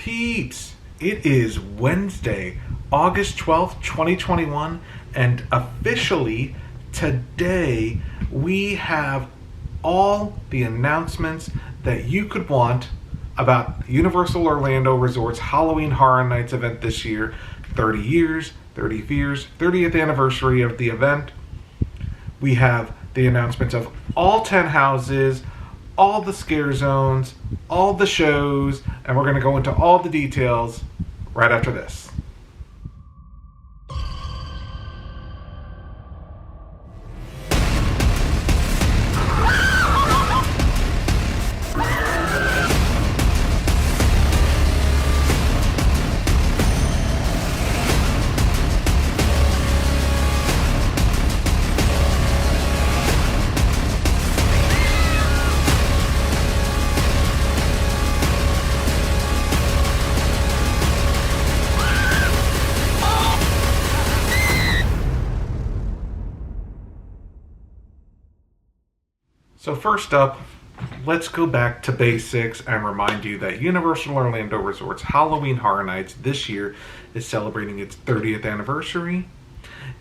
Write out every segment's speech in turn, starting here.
Peeps, it is Wednesday, August 12th, 2021, and officially today we have all the announcements that you could want about Universal Orlando Resort's Halloween Horror Nights event this year. 30 years, 30 fears, 30th anniversary of the event. We have the announcements of all 10 houses, all the scare zones, all the shows, and we're going to go into all the details right after this. So first up, let's go back to basics and remind you that Universal Orlando Resort's Halloween Horror Nights this year is celebrating its 30th anniversary.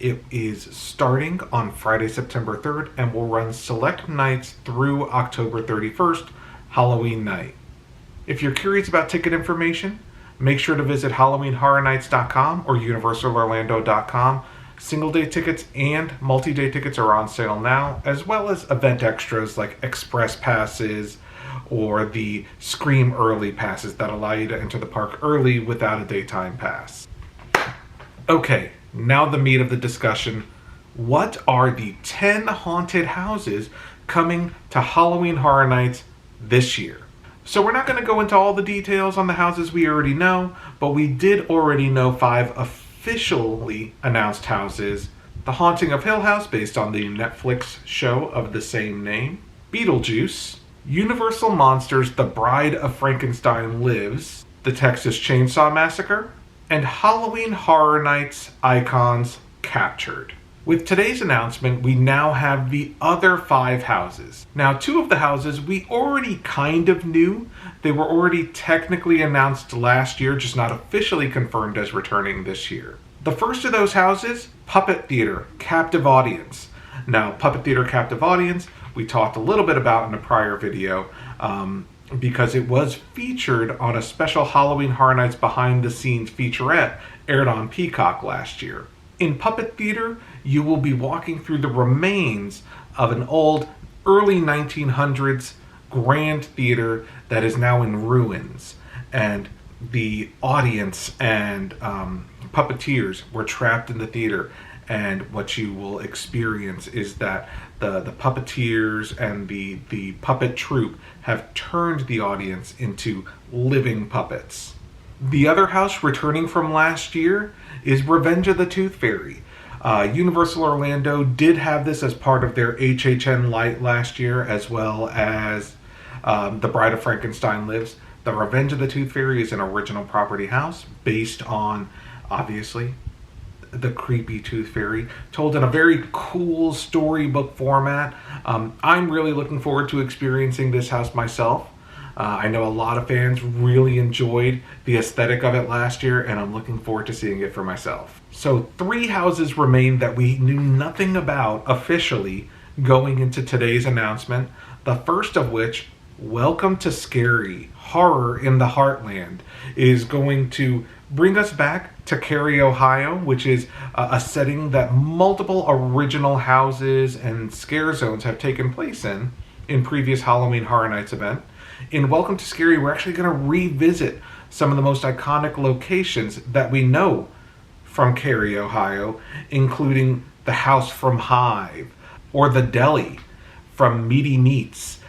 It is starting on Friday, September 3rd, and will run select nights through October 31st, Halloween night. If you're curious about ticket information, make sure to visit HalloweenHorrorNights.com or UniversalOrlando.com. Single-day tickets and multi-day tickets are on sale now, as well as event extras like express passes or the Scream Early passes that allow you to enter the park early without a daytime pass. Okay, now the meat of the discussion. What are the 10 haunted houses coming to Halloween Horror Nights this year? So we're not going to go into all the details on the houses we already know, but we did already know 5 officially announced houses: The Haunting of Hill House, based on the Netflix show of the same name; Beetlejuice; Universal Monsters The Bride of Frankenstein Lives; The Texas Chainsaw Massacre; and Halloween Horror Nights Icons Captured. With today's announcement, we now have the other 5 houses. Now, 2 of the houses we already kind of knew. They were already technically announced last year, just not officially confirmed as returning this year. The first of those houses, Puppet Theater Captive Audience. Now, Puppet Theater Captive Audience, we talked a little bit about in a prior video, because it was featured on a special Halloween Horror Nights behind the scenes featurette aired on Peacock last year. In Puppet Theater, you will be walking through the remains of an old early 1900s grand theater that is now in ruins, and the audience and puppeteers were trapped in the theater, and what you will experience is that the puppeteers and the puppet troupe have turned the audience into living puppets. The other house returning from last year is Revenge of the Tooth Fairy. Universal Orlando did have this as part of their HHN Light last year, as well as The Bride of Frankenstein Lives. The Revenge of the Tooth Fairy is an original property house based on, obviously, the creepy Tooth Fairy, told in a very cool storybook format. I'm really looking forward to experiencing this house myself. I know a lot of fans really enjoyed the aesthetic of it last year, and I'm looking forward to seeing it for myself. So 3 houses remain that we knew nothing about officially going into today's announcement. The first of which, Welcome to Scary, Horror in the Heartland, is going to bring us back to Cary, Ohio, which is a setting that multiple original houses and scare zones have taken place in previous Halloween Horror Nights event. In Welcome to Scary, we're actually going to revisit some of the most iconic locations that we know from Cary, Ohio, including the house from Hive, or the deli from Meaty Meats,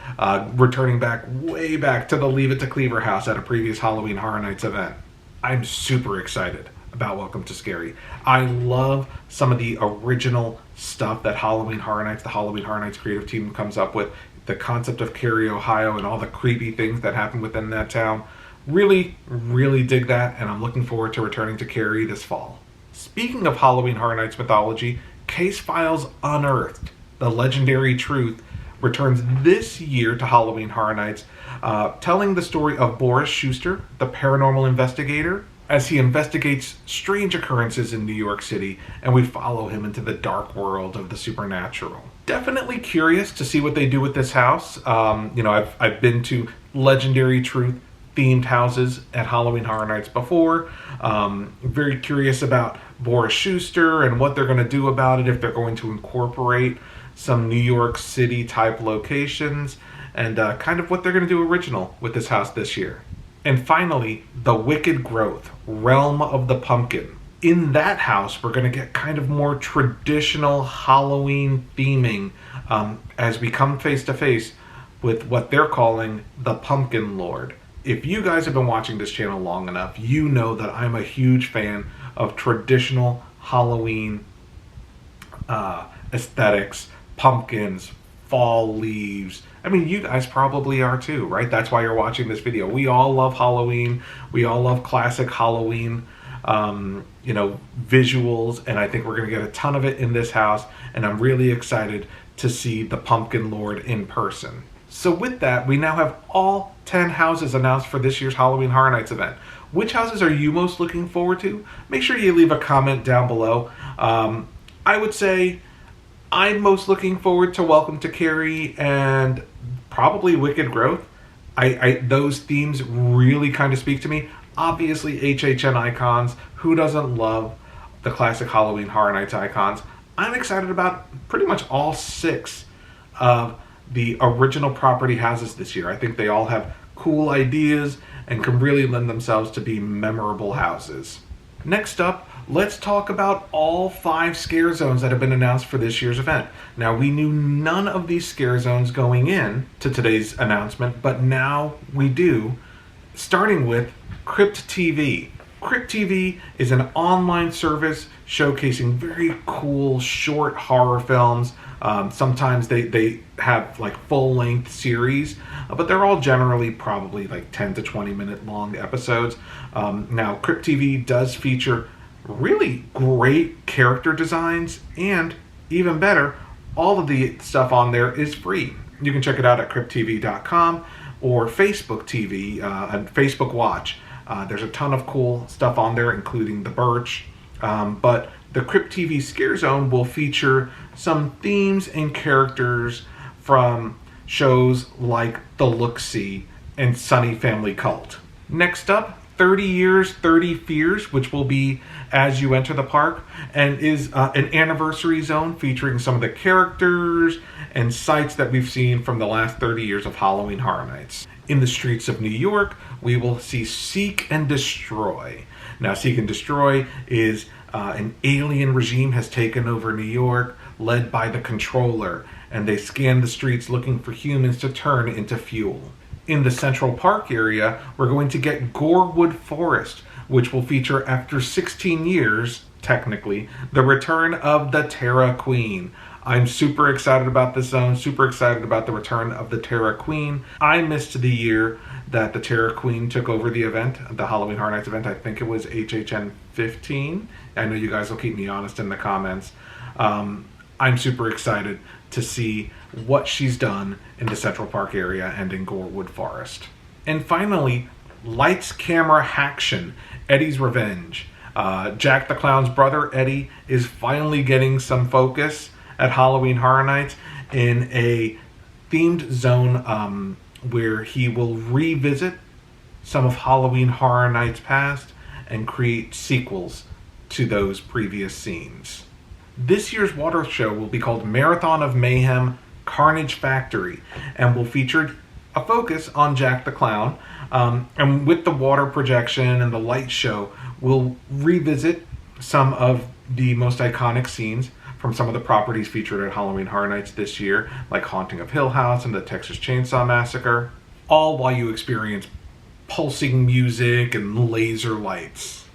returning back way back to the Leave It to Cleaver house at a previous Halloween Horror Nights event. I'm super excited about Welcome to Scary. I love some of the original stuff that Halloween Horror Nights, the Halloween Horror Nights creative team comes up with. The concept of Cary, Ohio, and all the creepy things that happen within that town. Really, really dig that, and I'm looking forward to returning to Cary this fall. Speaking of Halloween Horror Nights mythology, Case Files Unearthed, The Legendary Truth, returns this year to Halloween Horror Nights, telling the story of Boris Schuster, the paranormal investigator, as he investigates strange occurrences in New York City, and we follow him into the dark world of the supernatural. Definitely curious to see what they do with this house. I've been to Legendary Truth themed houses at Halloween Horror Nights before. Very curious about Boris Schuster and what they're going to do about it, if they're going to incorporate some New York City type locations, and kind of what they're going to do original with this house this year. And finally, The Wicked Growth, Realm of the Pumpkin. In that house, we're going to get kind of more traditional Halloween theming as we come face to face with what they're calling the Pumpkin Lord. If you guys have been watching this channel long enough, you know that I'm a huge fan of traditional Halloween aesthetics, pumpkins, fall leaves. I mean, you guys probably are too, right? That's why you're watching this video. We all love Halloween. We all love classic Halloween, visuals, and I think we're going to get a ton of it in this house, and I'm really excited to see the Pumpkin Lord in person. So with that, we now have all 10 houses announced for this year's Halloween Horror Nights event. Which houses are you most looking forward to? Make sure you leave a comment down below. I would say I'm most looking forward to Welcome to Carrie and probably Wicked Growth. Those themes really kind of speak to me. Obviously, HHN icons. Who doesn't love the classic Halloween Horror Nights icons? I'm excited about pretty much all 6 of the original property houses this year. I think they all have cool ideas and can really lend themselves to be memorable houses. Next up, let's talk about all 5 scare zones that have been announced for this year's event. Now, we knew none of these scare zones going in to today's announcement, but now we do, starting with Crypt TV. Crypt TV is an online service showcasing very cool short horror films. Sometimes they have like full-length series, but they're all generally probably like 10 to 20 minute long episodes. Now, Crypt TV does feature really great character designs, and even better, all of the stuff on there is free. You can check it out at crypttv.com or Facebook TV and Facebook Watch. There's a ton of cool stuff on there, including The Birch. But the Crypt TV Scare Zone will feature some themes and characters from shows like The Look-See and Sunny Family Cult. Next up, 30 Years, 30 Fears, which will be as you enter the park, and is an anniversary zone featuring some of the characters and sites that we've seen from the last 30 years of Halloween Horror Nights. In the streets of New York, we will see Seek and Destroy. Now, Seek and Destroy is an alien regime has taken over New York, led by the Controller, and they scan the streets looking for humans to turn into fuel. In the Central Park area, we're going to get Gorewood Forest, which will feature, after 16 years, technically, the return of the Terra Queen. I'm super excited about this zone, super excited about the return of the Terra Queen. I missed the year that the Terra Queen took over the event, the Halloween Horror Nights event. I think it was HHN 15. I know you guys will keep me honest in the comments. I'm super excited to see what she's done in the Central Park area and in Gorewood Forest. And finally, Lights, Camera, Haction, Eddie's Revenge. Jack the Clown's brother, Eddie, is finally getting some focus at Halloween Horror Nights in a themed zone where he will revisit some of Halloween Horror Nights past and create sequels to those previous scenes. This year's water show will be called Marathon of Mayhem Carnage Factory and will feature a focus on Jack the Clown. And with the water projection and the light show, we'll revisit some of the most iconic scenes from some of the properties featured at Halloween Horror Nights this year, like Haunting of Hill House and the Texas Chainsaw Massacre, all while you experience pulsing music and laser lights.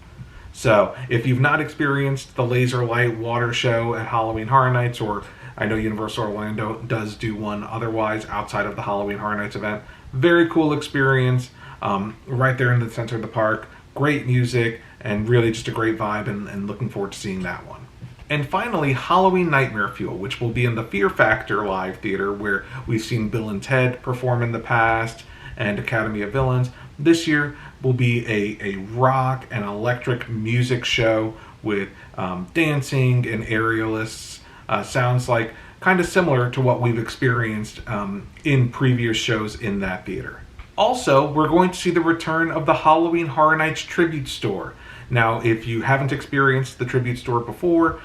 So, if you've not experienced the laser light water show at Halloween Horror Nights, or I know Universal Orlando does do one otherwise outside of the Halloween Horror Nights event, very cool experience, right there in the center of the park, great music, and really just a great vibe, and looking forward to seeing that one. And finally, Halloween Nightmare Fuel, which will be in the Fear Factor Live Theater, where we've seen Bill and Ted perform in the past, and Academy of Villains. This year will be a rock and electric music show with dancing and aerialists. Sounds like kind of similar to what we've experienced in previous shows in that theater. Also, we're going to see the return of the Halloween Horror Nights Tribute Store. Now, if you haven't experienced the Tribute Store before,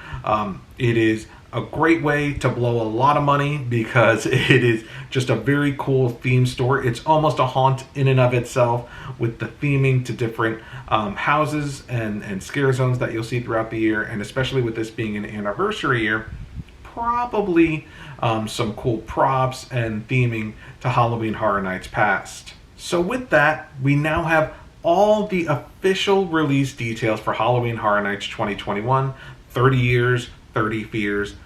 it is a great way to blow a lot of money because it is just a very cool theme store. It's almost a haunt in and of itself, with the theming to different houses and scare zones that you'll see throughout the year, and especially with this being an anniversary year, probably some cool props and theming to Halloween Horror Nights past. So with that, we now have all the official release details for Halloween Horror Nights 2021, 30 years, 30 fears.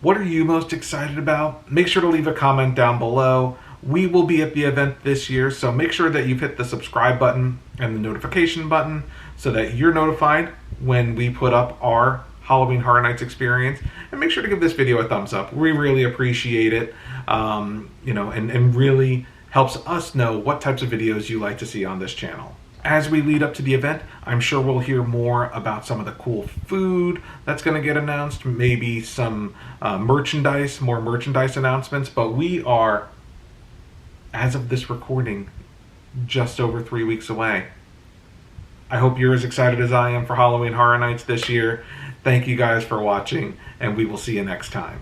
What are you most excited about? Make sure to leave a comment down below. We will be at the event this year, so make sure that you've hit the subscribe button and the notification button so that you're notified when we put up our Halloween Horror Nights experience. And make sure to give this video a thumbs up. We really appreciate it, and really helps us know what types of videos you like to see on this channel. As we lead up to the event, I'm sure we'll hear more about some of the cool food that's going to get announced, maybe some more merchandise announcements, but we are, as of this recording, just over 3 weeks away. I hope you're as excited as I am for Halloween Horror Nights this year. Thank you guys for watching, and we will see you next time.